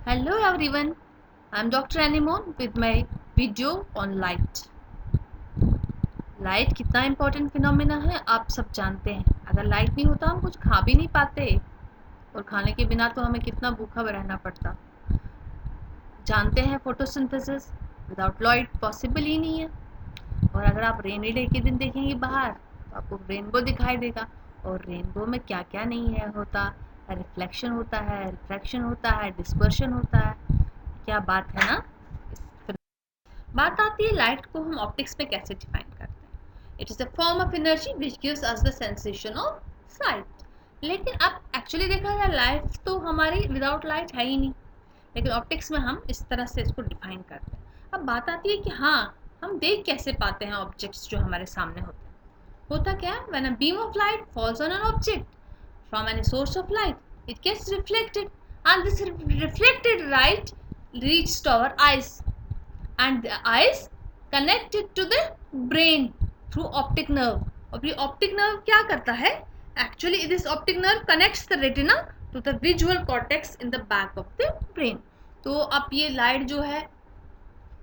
Hello everyone, I'm Dr. Anemone with my video on light. Light कितना important phenomena है आप सब जानते हैं। अगर लाइट नहीं होता हम कुछ खा भी नहीं पाते और खाने के बिना तो हमें कितना भूखा रहना पड़ता। जानते हैं फोटोसिंथेसिस विदाउट लाइट पॉसिबल ही नहीं है। और अगर आप रेनी डे के दिन देखेंगे बाहर तो आपको रेनबो दिखाई देगा। और रेनबो में क्या क्या नहीं है होता, रिफ्लेक्शन होता है, रिफ्रैक्शन होता है, डिस्पर्शन होता है। क्या बात है ना। बात आती है लाइट को हम ऑप्टिक्स में कैसे डिफाइन करते हैं। It is a form of energy which gives us the sensation of site. लेकिन अब एक्चुअली देखा जाए लाइट तो हमारी विदाउट लाइट है ही नहीं, लेकिन ऑप्टिक्स में हम इस तरह से इसको डिफाइन करते हैं। अब बात आती है कि हाँ, हम देख कैसे पाते हैं ऑब्जेक्ट्स जो हमारे सामने होते हैं। होता क्या है, when a beam of light falls on an object from any source of light it gets reflected and this reflected light reach to our eyes and the eyes connected to the brain through optic nerve. और ये optic nerve क्या करता है, actually this optic nerve connects the retina to the visual cortex in the back of the brain. तो अब ये light जो है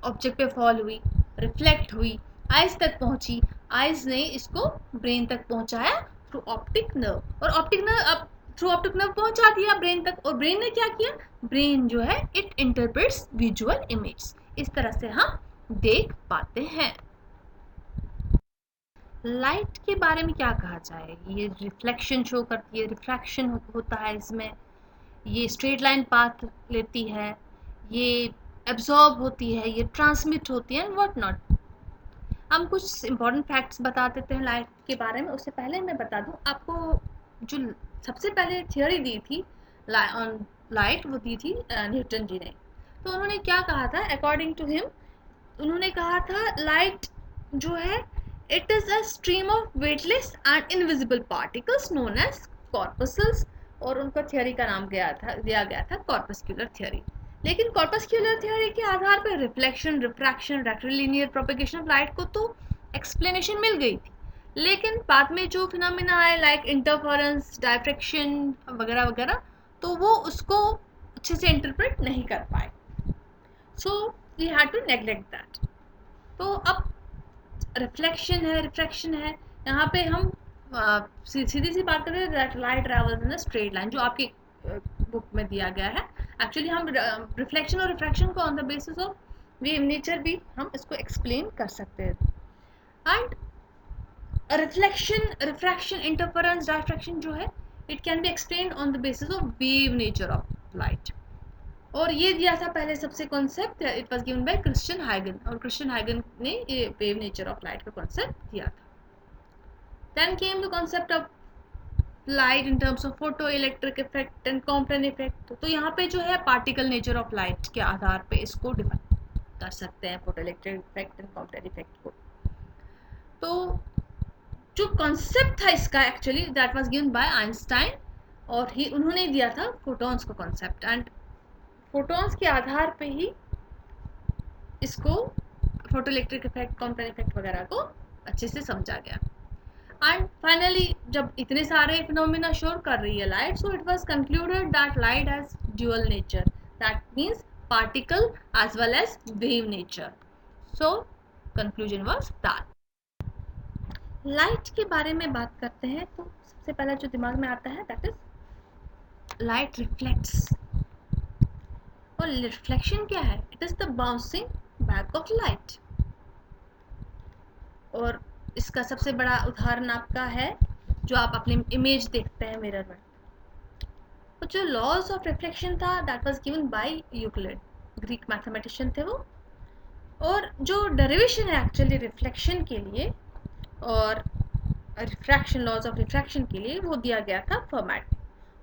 ऑब्जेक्ट पे फॉल हुई, रिफ्लेक्ट हुई, आइज तक पहुंची, आइज ने इसको ब्रेन तक पहुंचाया थ्रू ऑप्टिक नर्व। और ऑप्टिक नर्व अब थ्रू ऑप्टिक नर्व पहुंचा दिया ब्रेन तक, और ब्रेन ने क्या किया, ब्रेन जो है इट इंटरप्रेट्स विजुअल इमेज। इस तरह से हम देख पाते हैं। लाइट के बारे में क्या कहा जाए, ये रिफ्लेक्शन शो करती है, रिफ्रैक्शन होता है इसमें, ये स्ट्रेट लाइन पाथ लेती है, ये एब्जॉर्ब होती है, ये ट्रांसमिट होती है, व्हाट नॉट। हम कुछ इंपॉर्टेंट फैक्ट्स बता देते हैं लाइट के बारे में। उससे पहले मैं बता दूं आपको, जो सबसे पहले थियोरी दी थी ऑन लाइट वो दी थी न्यूटन जी ने। तो उन्होंने क्या कहा था, अकॉर्डिंग टू हिम उन्होंने कहा था लाइट जो है it is a stream of weightless and invisible particles known as corpuscles. और उनका थियोरी का नाम दिया गया था कॉर्पस्क्यूलर थियोरी। लेकिन कॉर्पस्क्यूलर थ्योरी के आधार पर reflection, refraction, rectilinear propagation of light को तो एक्सप्लेनेशन मिल गई थी, लेकिन बाद में जो फिनोमेना आए लाइक इंटरफेरेंस, डायफ्रैक्शन वगैरह वगैरह, तो वो उसको अच्छे से इंटरप्रेट नहीं कर पाए। So we had to neglect that. तो अब रिफ्लेक्शन है, रिफ्रैक्शन है, यहाँ पे हम सीधी सी बात करें, light travels in a straight line जो आपके बुक में दिया गया है। एक्चुअली हम रिफ्लेक्शन और रिफ्रैक्शन को on the basis of wave nature भी हम इसको एक्सप्लेन कर सकते हैं। And reflection, refraction, interference, diffraction जो है it can be explain on the basis of wave nature of light. और ये दिया था पहले सबसे concept, it was given by Christian हाइगन, और क्रिश्चियन हाइगन ने ये वेव नेचर ऑफ लाइट का कॉन्सेप्ट दिया था। Then came the concept of light in terms of photo electric effect and Complan effect. तो यहाँ पे जो है पार्टिकल नेचर ऑफ लाइट के आधार पे इसको डिफाइन कर सकते हैं, photo electric effect and Complan effect को। तो जो कॉन्सेप्ट था इसका actually that was given bye Einstein, और ही उन्होंने दिया था फोटॉन्स का कॉन्सेप्ट, एंड फोटॉन्स के आधार पे ही इसको photo electric effect, Complan effect वगैरह को अच्छे से समझा गया। एंड फाइनली जब इतने सारे फिनोमेना शो कर रही है light, so it was concluded that light has dual nature, that means particle as well as wave nature. So conclusion was that. Light के बारे में बात करते हैं तो सबसे पहला जो दिमाग में आता है दैट इज लाइट रिफ्लेक्ट्स। और रिफ्लेक्शन क्या है, it is the bouncing back of light. और इसका सबसे बड़ा उदाहरण आपका है जो आप अपनी इमेज देखते हैं मिरर में। तो जो लॉज ऑफ रिफ्लेक्शन था that was given bye Euclid, Greek mathematician थे वो। और जो डेरिवेशन है एक्चुअली रिफ्लेक्शन के लिए और रिफ्रैक्शन, लॉज ऑफ रिफ्रैक्शन के लिए, वो दिया गया था फर्मैट।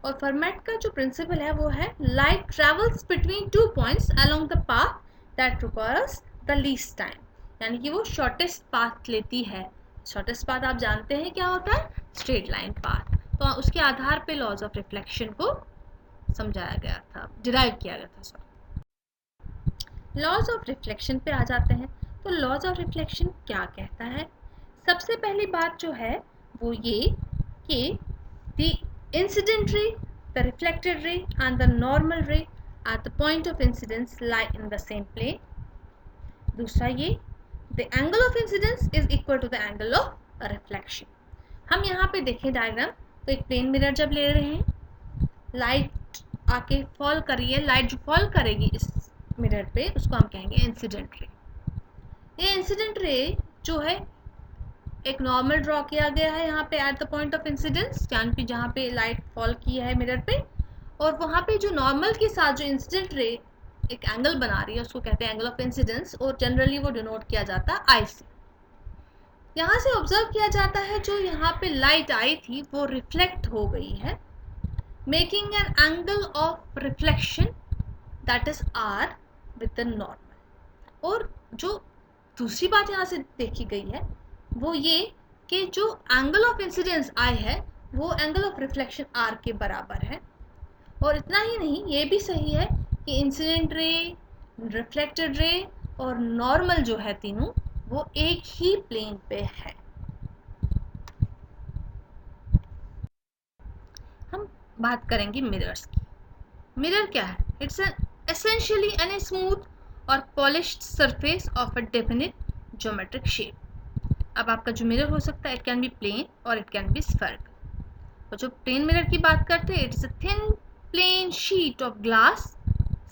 और फर्मैट का जो प्रिंसिपल है वो है light travels between two points along the path that requires the least time, यानी कि वो शॉर्टेस्ट पाथ लेती है। शॉर्टेस्ट पाथ आप जानते हैं क्या होता है, स्ट्रेट लाइन पाथ। तो उसके आधार पे लॉज ऑफ रिफ्लेक्शन को समझाया गया था, डिराइव किया गया था। सॉरी, लॉज ऑफ रिफ्लेक्शन पे आ जाते हैं। तो लॉज ऑफ रिफ्लेक्शन क्या कहता है, सबसे पहली बात जो है वो ये कि the incident ray, the reflected ray and the normal रे at the point of incidence lie in the same plane. दूसरा ये the angle of incidence is equal to the angle of reflection. हम यहाँ पे देखें डायग्राम, तो एक plane mirror जब ले रहे हैं, लाइट आके फॉल कर रही है, लाइट जो फॉल करेगी इस मिरर पे उसको हम कहेंगे इंसिडेंट रे. ये इंसिडेंट रे जो है एक नॉर्मल ड्रॉ किया गया है यहाँ पे eight the point of incidence, यानी कि जहाँ पे लाइट फॉल की है मिरर पे, और वहाँ पे जो नॉर्मल के साथ जो इंसिडेंट रे एक एंगल बना रही है उसको कहते हैं एंगल ऑफ इंसिडेंस, और जनरली वो डिनोट किया जाता है आई से. यहाँ से ऑब्जर्व किया जाता है जो यहाँ पे लाइट आई थी वो रिफ्लेक्ट हो गई है, making an angle of reflection that is r with the normal. और जो दूसरी बात यहाँ से देखी गई है वो ये कि जो एंगल ऑफ इंसिडेंस आई है वो एंगल ऑफ रिफ्लेक्शन आर के बराबर है. और इतना ही नहीं, ये भी सही है कि इंसिडेंट रे, रिफ्लेक्टेड रे और नॉर्मल जो है तीनों वो एक ही प्लेन पे है. हम बात करेंगे मिरर्स की. मिरर क्या है? It's an essentially an smooth और polished surface of a definite geometric shape. अब आपका जो मिरर हो सकता है इट कैन बी प्लेन और इट कैन बी स्फेरिकल. और जो प्लेन मिरर की बात करते हैं, it is a thin plane sheet of glass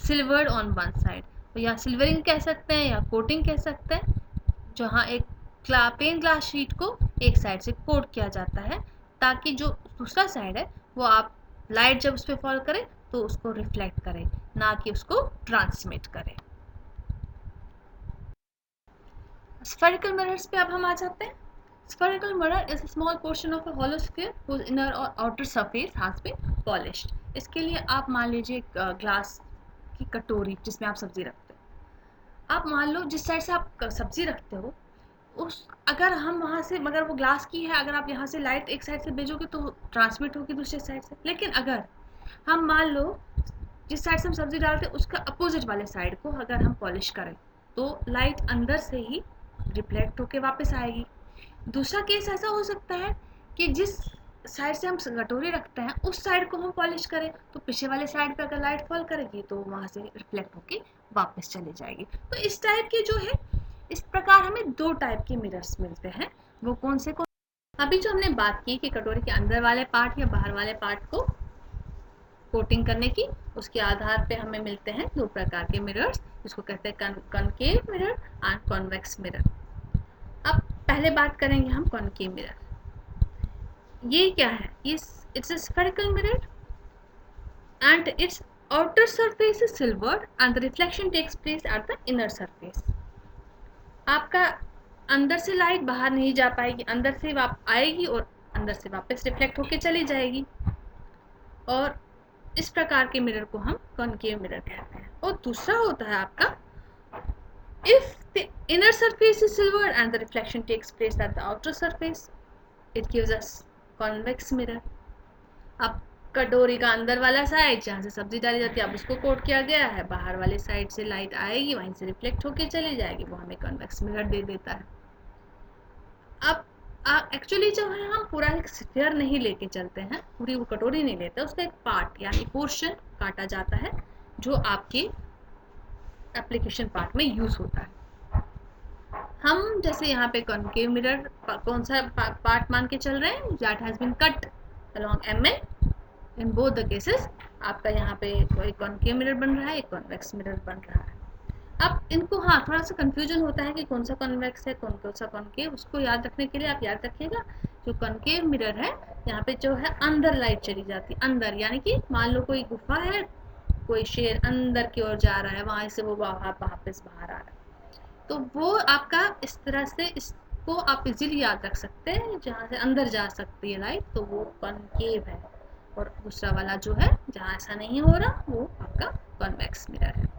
silvered on one side. तो या सिल्वरिंग कह सकते हैं या कोटिंग कह सकते हैं, जहाँ एक प्लेन ग्लास शीट को एक साइड से कोट किया जाता है ताकि जो दूसरा साइड है वो आप लाइट जब उस पर फॉल करे तो उसको रिफ्लेक्ट करे, ना कि उसको ट्रांसमिट करे. स्फेरिकल मिरर्स पे अब हम आ जाते हैं. Spherical mirror is a small portion of a hollow sphere whose inner or outer surface has been polished. इसके लिए आप मान लीजिए ग्लास की कटोरी जिसमें आप सब्जी रखते हो. आप मान लो जिस साइड से आप सब्जी रखते हो उस, अगर हम वहाँ से, मगर वो ग्लास की है, अगर आप यहाँ से लाइट एक साइड से भेजोगे तो ट्रांसमिट होगी दूसरे साइड से. लेकिन अगर हम मान लो जिस साइड से हम सब्जी डालते हैं उसका अपोजिट वाले साइड को अगर हम पॉलिश करें तो लाइट अंदर से ही रिफ्लेक्ट होके वापस आएगी. दूसरा केस ऐसा हो सकता है कि जिस साइड से हम कटोरी रखते हैं उस साइड को हम पॉलिश करें तो पीछे वाले साइड पे अगर लाइट फॉल करेगी तो वहाँ से रिफ्लेक्ट होके वापस चली जाएगी. तो इस टाइप के जो है, इस प्रकार हमें दो टाइप के मिरर्स मिलते हैं. वो कौन से कौन? अभी जो हमने बात की कि कटोरी के अंदर वाले पार्ट या बाहर वाले पार्ट को कोटिंग करने की, उसके आधार पे हमें मिलते हैं दो प्रकार के मिरर्स, जिसको कहते हैं concave mirror and convex mirror. अब पहले बात करेंगे हम कॉनकेव मिरर. ये क्या है? It's a spherical mirror and it's outer surface is silvered and the reflection takes place at the inner surface. आपका अंदर से लाइट बाहर नहीं जा पाएगी, अंदर से आएगी और अंदर से वापस रिफ्लेक्ट होके चली जाएगी. और इस प्रकार के मिरर को हम कॉनकेव मिरर कहते हैं. और दूसरा होता है आपका if the inner surface is silvered and the reflection takes place at the outer surface, it gives us convex mirror. अब कटोरी का अंदर वाला साइड जहाँ से सब्जी डाली जाती है अब उसको कोट किया गया है, बाहर वाले साइड से लाइट आएगी वहीं से रिफ्लेक्ट होके चली जाएगी, वो हमें कॉन्वेक्स मिरर दे देता है. अब एक्चुअली जो है हम पूरा एक स्फीयर नहीं लेके चलते हैं, पूरी वो कटोरी नहीं लेते, उसका एक पार्ट यानी पोर्शन काटा जाता है जो आपके एप्लीकेशन पार्ट में यूज होता है. हम जैसे यहाँ पे कॉनकेव मिरर कौन सा पार्ट मान के चल रहे हैं, that has been cut along MN. In both the cases आपका यहाँ पे एक कॉनकेव मिरर बन रहा है, एक कॉन्वेक्स मिरर बन रहा है. अब इनको थोड़ा सा कंफ्यूजन होता है कि कौन सा कॉन्वेक्स है कौन सा कॉनकेव. उसको याद रखने के लिए आप याद रखिएगा जो कॉनकेव मिरर है यहाँ पे जो है अंदर लाइट चली जाती है, अंदर, यानी कि मान लो कोई गुफा है, कोई शेर अंदर की ओर जा रहा है, वहां से वो वापस बाहर आ रहा है, तो वो आपका इस तरह से इसको आप इजीली याद रख सकते हैं. जहाँ से अंदर जा सकती है लाइट तो वो कॉनकेव है, और दूसरा वाला जो है जहाँ ऐसा नहीं हो रहा वो आपका कॉन्वेक्स मिरर है.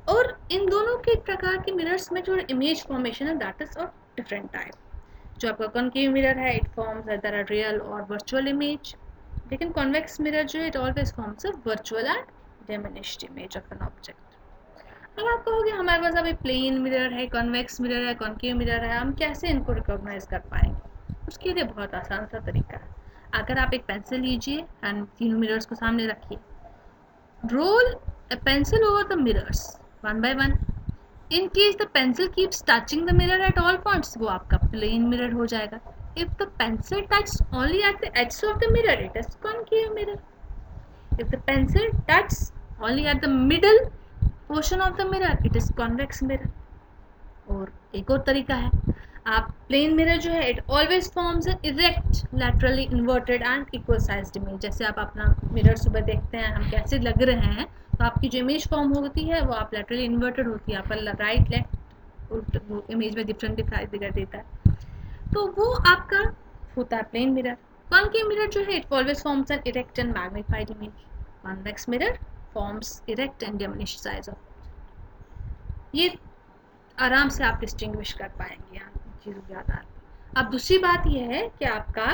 और इन दोनों के प्रकार के मिरर्स में जो इमेज फॉर्मेशन है that is of different type. जो आपका कॉनकेव मिरर है it forms either a real और वर्चुअल इमेज, लेकिन कॉन्वेक्स मिरर जो है it always forms a virtual and diminished image of an object. अब आप कहोगे हमारे पास अभी प्लेन मिरर है, कॉन्वेक्स मिरर है, कॉनकेव मिरर है, हम कैसे इनको रिकॉग्नाइज कर पाएंगे? उसके लिए बहुत आसान सा तरीका है. अगर आप एक पेंसिल लीजिए एंड तीनों मिरर्स को सामने रखिए, roll a pencil over the mirrors one by one. In case the pencil keeps touching the mirror at all points, वो आपका plain mirror हो जाएगा. If the pencil touches only at the edge of the mirror, it is concave mirror. If the pencil touches only at the middle portion of the mirror, it is convex mirror. और एक और तरीका है, आप plane mirror जो है, it always forms an erect laterally inverted and equal sized image. जैसे आप अपना मिरर सुबह देखते हैं हम कैसे लग रहे हैं, तो आपकी जो इमेज फॉर्म होती है वो आप लैटरली इन्वर्टेड होती है, आपका राइट लेफ्ट वो इमेज में डिफरेंट दिखाई देता है. तो वो आपका होता है प्लेन मिरर. कॉनकेव मिरर जो है, it always forms an erect and magnified image. Convex mirror forms erect and diminished size of. ये आराम से आप डिस्टिंग्विश कर पाएंगे यहाँ चीज़ों के आधार पर. अब दूसरी बात यह है कि आपका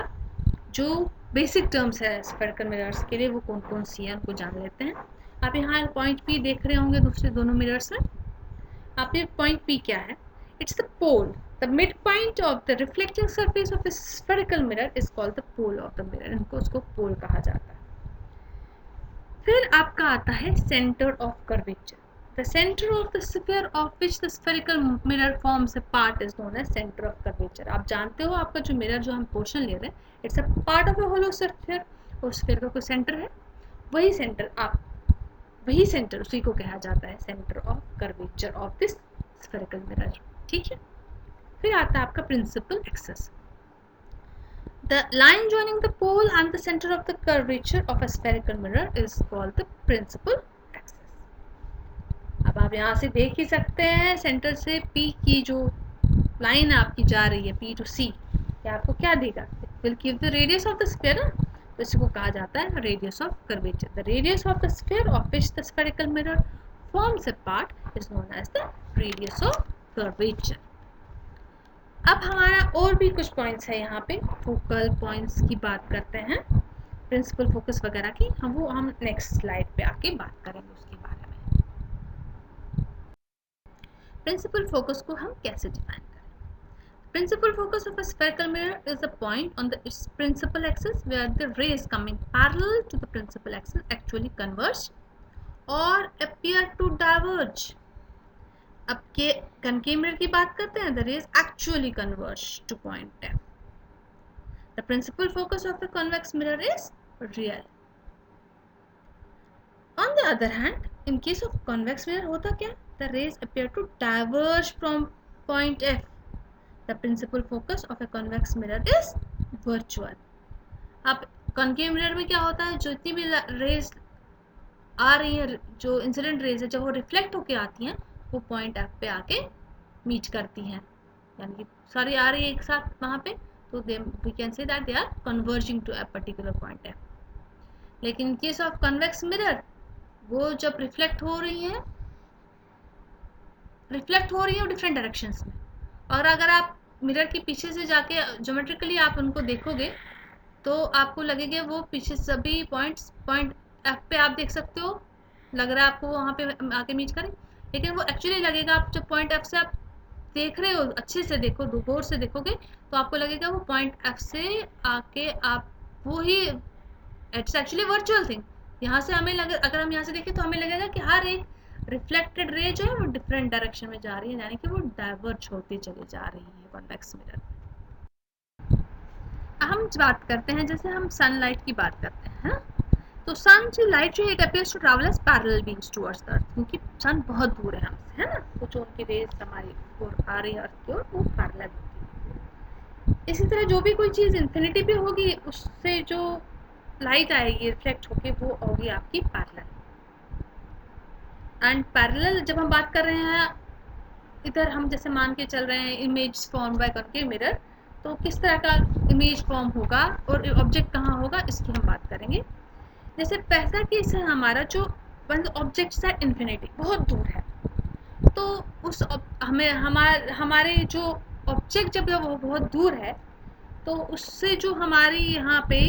जो बेसिक टर्म्स है स्फेरिकल मिरर्स के लिए वो कौन कौन सी है, उनको जान लेते हैं. आप यहाँ पॉइंट पी देख रहे होंगे दूसरे दोनों मिरर्स में. आप ये पॉइंट पी क्या है? It's the pole. The mid point of the reflecting surface of a spherical mirror is called the pole of the mirror. इनको उसको पोल कहा जाता है. फिर आपका आता है centre of curvature. The center of the sphere of which the spherical mirror forms a part is known as center of curvature. आप जानते हो आपका जो मिरर जो हम पोर्शन ले रहे हैं, it's a part of a hollow sphere. और स्फीयर का कोई सेंटर है, वही सेंटर उसी को कहा जाता है centre of curvature of this spherical mirror. ठीक है. फिर आता है आपका principal axis. The line joining the pole and the center of the curvature of a spherical mirror is called the principal. अब आप यहाँ से देख ही सकते हैं, सेंटर से P की जो लाइन आपकी जा रही है P to C, ये आपको क्या देगा? It will give the radius of the sphere. तो इसको कहा जाता है radius of curvature. The radius of the sphere of which the spherical mirror forms a part is known as the radius of curvature. अब हमारा और भी कुछ पॉइंट्स है यहाँ पे, फोकल पॉइंट्स की बात करते हैं, प्रिंसिपल फोकस वगैरह की. हम नेक्स्ट स्लाइड पे आके बात करेंगे उसके बारे में. प्रिंसिपल फोकस को हम कैसे डिफाइन करें? Principal focus of a spherical mirror is a point on the its principal axis where the rays coming parallel to the principal axis actually converge और अपीयर टू डाइवर्ज. अब के concave mirror की बात करते हैं, the rays actually converge to point F. The principal focus of the convex mirror is real. On the other hand, in case of convex mirror होता क्या? The rays appear to diverge from point F. The principal focus of a convex mirror is virtual. अब concave mirror में क्या होता है, जो इतनी भी रेज आ रही है, जो इंसिडेंट रेज है, जब वो रिफ्लेक्ट होके आती हैं, वो पॉइंट F पे आके मीट करती हैं, यानी कि सारी आ रही है एक साथ वहाँ पे, तो we can say that they are converging to a particular point F. लेकिन in case of convex mirror, वो जब रिफ्लेक्ट हो रही है डिफरेंट डायरेक्शंस में. और अगर आप मिरर के पीछे से जाके ज्योमेट्रिकली आप उनको देखोगे तो आपको लगेगा वो पीछे सभी पॉइंट F पे आप देख सकते हो, लग रहा है आपको वहाँ पे आके मीट करें, लेकिन वो एक्चुअली लगेगा आप जब पॉइंट F से आप देख रहे हो, अच्छे से देखो, गौर से देखोगे तो आपको लगेगा वो पॉइंट F से आके आप वो ही, इट्स एक्चुअली वर्चुअल थिंग. यहाँ से हमें अगर हम यहाँ से देखें तो हमें लगेगा कि हर एक रिफ्लेक्टेड रे जो है वो डिफरेंट डायरेक्शन में जा रही है, यानी कि वो डाइवर्ज होती चली जा रही है कॉन्वेक्स मिरर. हम बात करते हैं, जैसे हम सनलाइट की बात करते हैं, तो सन की लाइट जो है it appears to travel as parallel beams towards the earth, क्योंकि सन बहुत दूर है हमसे, है ना, तो जो उनकी रेज हमारी ओर आ रही है अर्थ की ओर, वो पैरेलल होती है. इसी तरह जो भी कोई चीज़ इन्फिनिटी पे होगी, उससे जो लाइट आएगी रिफ्लेक्ट होके, वो होगी आपकी पैरेलल. एंड पैरेलल जब हम बात कर रहे हैं, इधर हम जैसे मान के चल रहे हैं image form by concave mirror, तो किस तरह का इमेज फॉर्म होगा और ऑब्जेक्ट कहाँ होगा, इसकी हम बात करेंगे. जैसे पहला केस है हमारा, जो ऑब्जेक्ट है इन्फिनिटी, बहुत दूर है, तो उस हमारे जो ऑब्जेक्ट जब वो बहुत दूर है, तो उससे जो हमारी यहाँ पे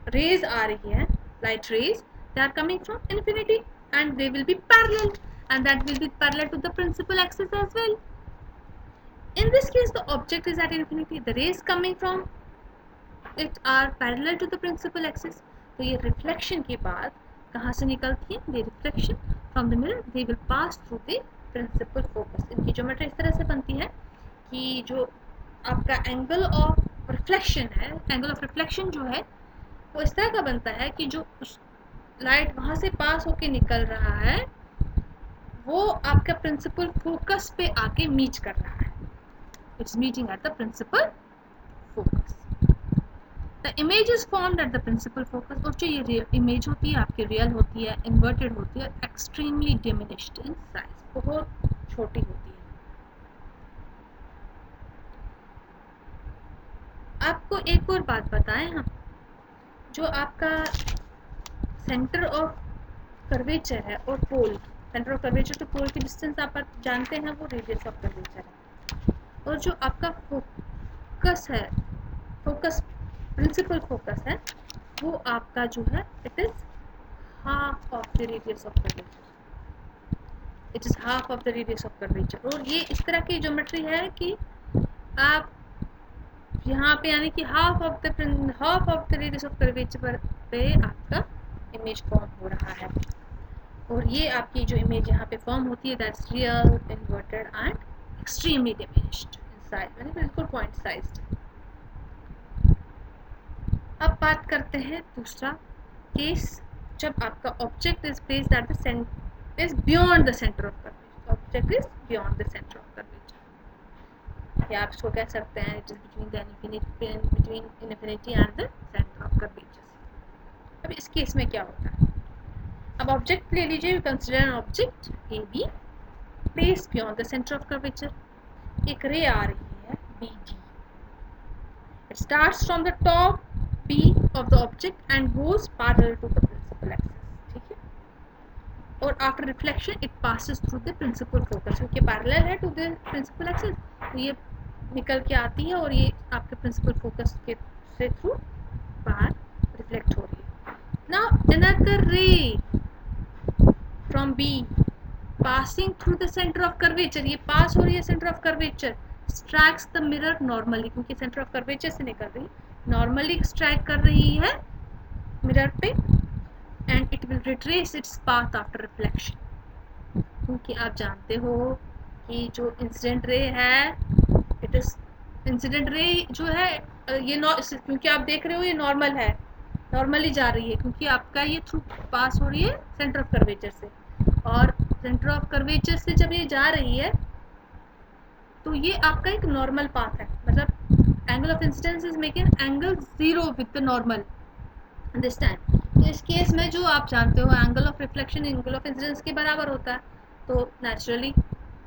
रेज आ रही है, light rays, they are coming from infinity and they will be parallel, and that will be parallel to the principal axis as well. In this case, the object is at infinity, the rays coming from it are parallel to the principal axis. तो ये reflection के बाद कहाँ से निकलती है? The reflection from the mirror they will pass through the principal focus. इनकी geometry इस तरह से बनती है कि जो आपका एंगल ऑफ रिफ्लेक्शन है, एंगल ऑफ रिफ्लेक्शन जो है वो इस तरह का बनता है कि जो लाइट वहां से पास होके निकल रहा है वो आपका प्रिंसिपल फोकस पे आके मीट कर रहा है। It's meeting at the principal focus. The image is formed at the principal focus. और जो ये इमेज होती है आपकी रियल होती है, इन्वर्टेड होती है, एक्सट्रीमली डिमिनिश्ड इन साइज, बहुत छोटी होती है। आपको एक और बात बताएं हम, जो आपका सेंटर ऑफ कर्वेचर है और पोल, सेंटर ऑफ कर्वेचर टू पोल की डिस्टेंस आप जानते हैं, वो रेडियस ऑफ कर्वेचर है। और जो आपका फोकस है, फोकस प्रिंसिपल फोकस है, वो आपका जो है it is half of the radius of curvature. It is half of the radius of curvature. और ये इस तरह की ज्योमेट्री है कि आप यहाँ पे यानी कि half of the radius of curvature पे आपका इमेज फॉर्म हो रहा है। और ये आपकी जो इमेज यहाँ पे फॉर्म होती है that's real, inverted and extremely diminished in size, यानी बिल्कुल पॉइंट साइज्ड। अब बात करते हैं दूसरा केस, जब आपका object is placed at the centre is beyond the centre of curvature. Object is beyond the centre of curvature, या आप इसको कह सकते हैं it is between infinity and the centre of curvature. अब इस केस में क्या होता है? अब ऑब्जेक्ट ले लीजिए, you consider an object A B placed beyond the centre of curvature. एक रे आ रही है B G, it starts from the top P of the object and goes parallel to the principal axis, ठीक है। और after reflection it passes through the principal focus, क्योंकि parallel है to the principal axis, तो ये निकल के आती है और ये आपके principal focus के से थ्रू बाहर रिफ्लेक्ट हो रही है। Now another ray from B passing through the center of curvature, ये पास हो रही है center of curvature, strikes the mirror normally, क्योंकि center of curvature से निकल रही है, नॉर्मली स्ट्राइक कर रही है मिरर पे, and it will retrace its path after reflection. क्योंकि आप जानते हो कि जो इंसिडेंट रे है, इट इज इंसिडेंट रे जो है ये क्योंकि आप देख रहे हो ये नॉर्मल है, नॉर्मली जा रही है, क्योंकि आपका ये थ्रू पास हो रही है सेंटर ऑफ कर्वेचर से, और सेंटर ऑफ कर्वेचर से जब ये जा रही है तो ये आपका एक नॉर्मल पाथ है, मतलब angle of incidence is making angle zero with the normal, understand। तो इस केस में जो आप जानते हो angle of reflection angle of incidence के बराबर होता है, तो naturally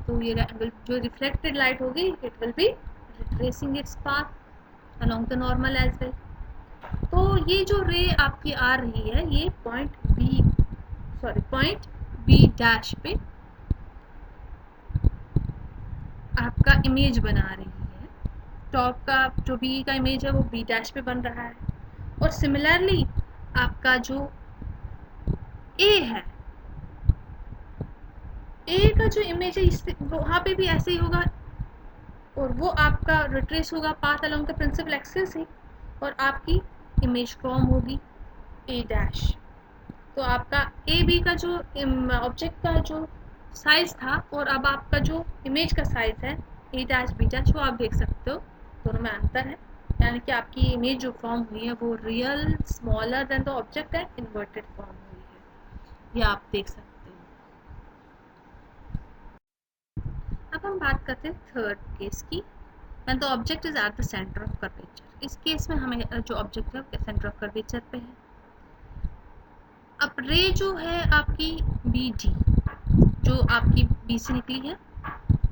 तो ये angle जो reflected light होगी it will be retracing its path along the normal as well। तो ये जो रे आपकी आ रही है ये पॉइंट बी डैश पे आपका इमेज बना रही है। टॉप का जो बी का इमेज है वो बी डैश पे बन रहा है, और सिमिलरली आपका जो ए है, ए का जो इमेज है वहाँ पे भी ऐसे ही होगा, और वो आपका रिट्रेस होगा path along the principal axis ही, और आपकी इमेज फॉर्म होगी ए डैश। तो आपका ए बी का जो ऑब्जेक्ट का जो साइज था और अब आपका जो इमेज का साइज है ए डैश बी डैश, वो आप देख सकते हो दोनों में अंतर है, यानी कि आपकी इमेज जो फॉर्म हुई है वो real smaller than the object and inverted form हुई है, ये आप देख सकते हो। अब हम बात करते हैं थर्ड केस की, when the object is at the centre of curvature. इस केस में हमें जो ऑब्जेक्ट है वो सेंटर ऑफ कर्वेचर पे है। अब रे जो है आपकी बी डी जो आपकी बी से निकली है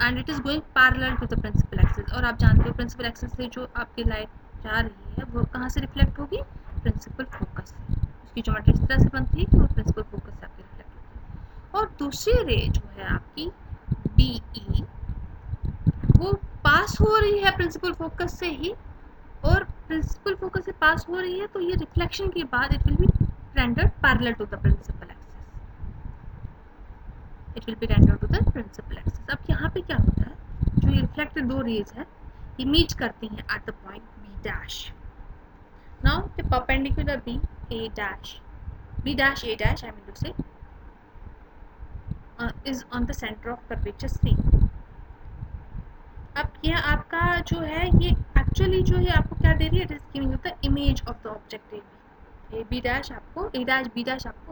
and it is going parallel to the principal axis, और आप जानते हो प्रिंसिपल एक्सिस से जो आपकी लाइट जा रही है वो कहाँ से रिफ्लेक्ट होगी? प्रिंसिपल फोकस से। उसकी ज्योमेट्री इस तरह से बनती है कि वो प्रिंसिपल फोकस से आपकी रिफ्लेक्ट होती है। और दूसरी रे जो है आपकी बी ई, वो पास हो रही है प्रिंसिपल फोकस से ही, और प्रिंसिपल फोकस से पास हो रही है तो ये रिफ्लेक्शन के बाद it will be rendered parallel to the principal axis, it will be rendered to the principal axis. अब यहाँ पे क्या होता है, जो ये रिफ्लेक्टेड दो रेज है ये मीट करती हैं at the point B dash. Now the perpendicular B A dash, B dash A dash I mean to say is on the center of curvature C. अब यह आपका जो है ये एक्चुअली जो है आपको क्या दे रही है, it is giving you the image of the object A B dash आपको ए डैश बी डैश आपको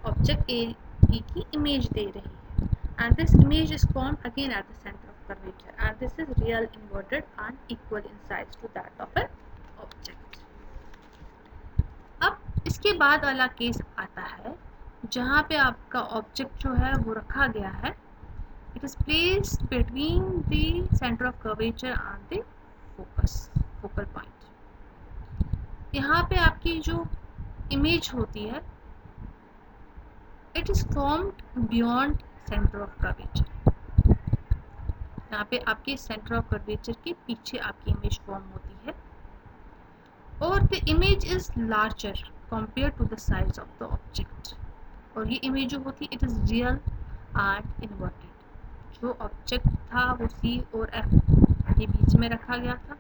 ऑब्जेक्ट ए बी की इमेज दे रही है and this image is formed again at the centre of curvature and this is real inverted and equal in size to that of an object. अब इसके बाद वाला case आता है जहाँ पे आपका ऑब्जेक्ट जो है वो रखा गया है. It is placed between the center of curvature and the focal point. यहाँ पे आपकी जो इमेज होती है it is formed beyond center of curvature. यहाँ पे आपके center of curvature के पीछे आपकी इमेज फॉर्म होती है और the image is larger compared to the size of the object. और ये इमेज जो होती है it is real and inverted. जो ऑब्जेक्ट था वो C और F ये बीच में रखा गया था,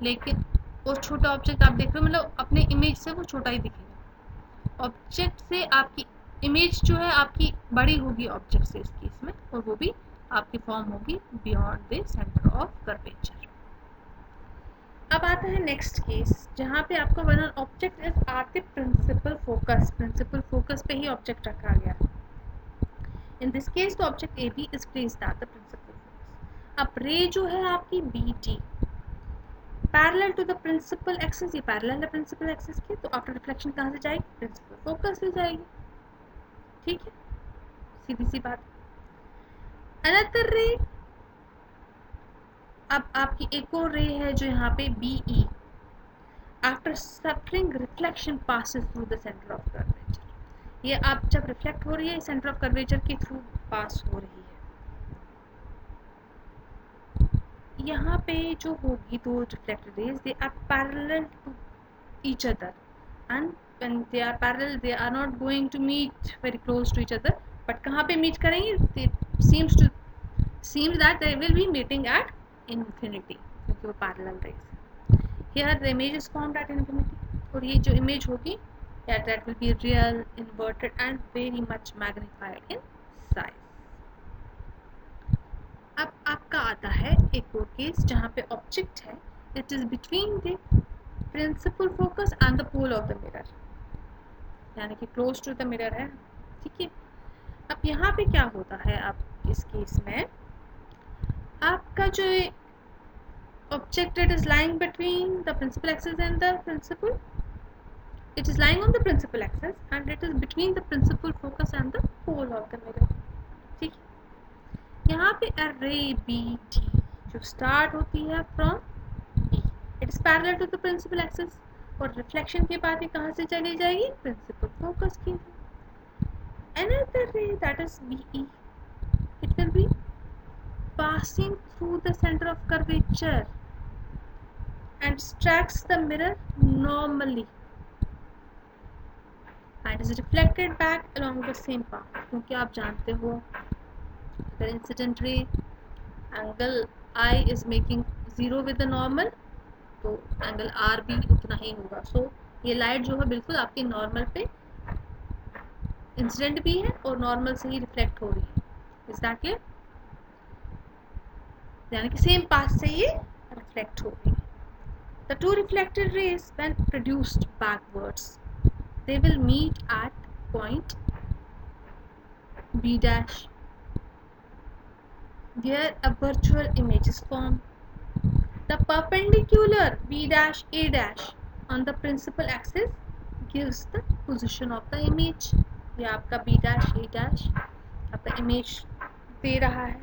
लेकिन वो छोटा ऑब्जेक्ट आप देख रहे हो मतलब अपने इमेज से वो छोटा ही दिखेगा. ऑब्जेक्ट से आपकी इमेज जो है आपकी बड़ी होगी ऑब्जेक्ट से इस केस में और वो भी आपकी फॉर्म होगी beyond the centre of curvature. अब आता है नेक्स्ट केस जहाँ पे आपका one object is at the principal focus. Principal focus पे ही ऑब्जेक्ट रखा गया है. In this case the object AB is placed at the principal focus. अब रे जो है आपकी BT parallel to the principal axis, ये पैरेलल है प्रिंसिपल एक्सिस के, तो आफ्टर रिफ्लेक्शन कहाँ से जाएगी, प्रिंसिपल फोकस से जाएगी. ठीक है, सीधी सी बात. अनदर रे, अब आपकी एक और रे है जो यहाँ पे BE after suffering reflection passes through the centre of curvature. ये आप जब रिफ्लेक्ट हो रही है सेंटर ऑफ कर्वेचर के थ्रू पास हो रही है. यहाँ पे जो होगी दो reflected rays they are parallel to each other and when they are parallel they are not going to meet very close to each other, but कहाँ पे मीट करेंगे, seems that they will be meeting at infinity क्योंकि वो parallel raise है. Here the image is formed at infinity और ये जो image होगी that will be real, inverted and very much magnified in size. अब आपका आता है एक और केस जहाँ पे ऑब्जेक्ट है it is between the principal focus and the pole of the mirror, यानी कि close to the mirror है. ठीक है, अब यहाँ पे क्या होता है, अब इस केस में आपका जो object it is lying between the principal axis and the principal. It is lying on the principal axis and it is between the principal focus and the pole of the mirror. ठीक है, यहाँ पे array BT जो start होती है from E, it is parallel to the principal axis और reflection के बाद ये कहाँ से चली जाएगी, principal focus की. Another ray that is BE, it will be passing through the center of curvature and strikes the mirror normally and is reflected back along the same path. क्योंकि आप जानते हो अगर incident ray angle I is making 0 with the normal तो angle R भी उतना ही होगा. सो ये लाइट जो है बिल्कुल आपके नॉर्मल पे इंसिडेंट भी है और नॉर्मल से ही रिफ्लेक्ट हो रही है. इज दैट क्लियर, यानी कि सेम पाथ से ये रिफ्लेक्ट हो रही है. The two reflected rays when produced backwards they will meet at point B dash where a virtual image is formed. The perpendicular B dash A dash on the principal axis gives the position of the image. ये आपका B dash A dash आपका image दे रहा है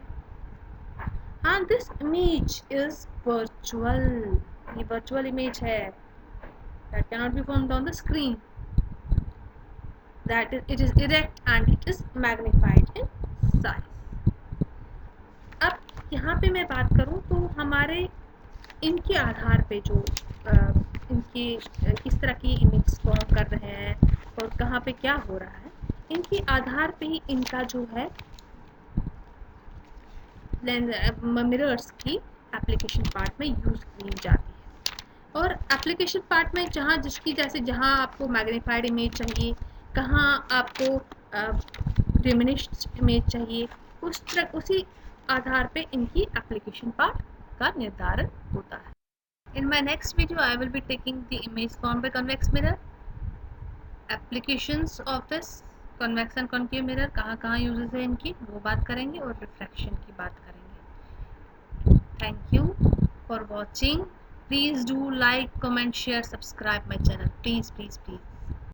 and this image is virtual. ये virtual image है that cannot be formed on the screen, that is it is erect and it is magnified in size. अब यहाँ पे मैं बात करूँ तो हमारे इनके आधार पे जो इनके किस तरह की इमेज फॉर्म कर रहे हैं और कहाँ पे क्या हो रहा है, इनके आधार पे ही इनका जो है मिरर्स की एप्लीकेशन पार्ट में यूज की जाती है. और एप्लीकेशन पार्ट में जहाँ जिसकी जैसे जहाँ आपको मैग्नीफाइड इमेज चाहिए, कहाँ आपको डिमिनिश्ड इमेज चाहिए, उसी आधार पे इनकी एप्लीकेशन पार्ट का निर्धारण होता है। In my next video, I will be taking the image formed by convex mirror, applications of this convex and concave mirror, कहाँ कहाँ uses है इनकी वो बात करेंगे, और refraction की बात करेंगे। Thank you for watching. Please do like, comment, share, subscribe my channel. Please, please, please.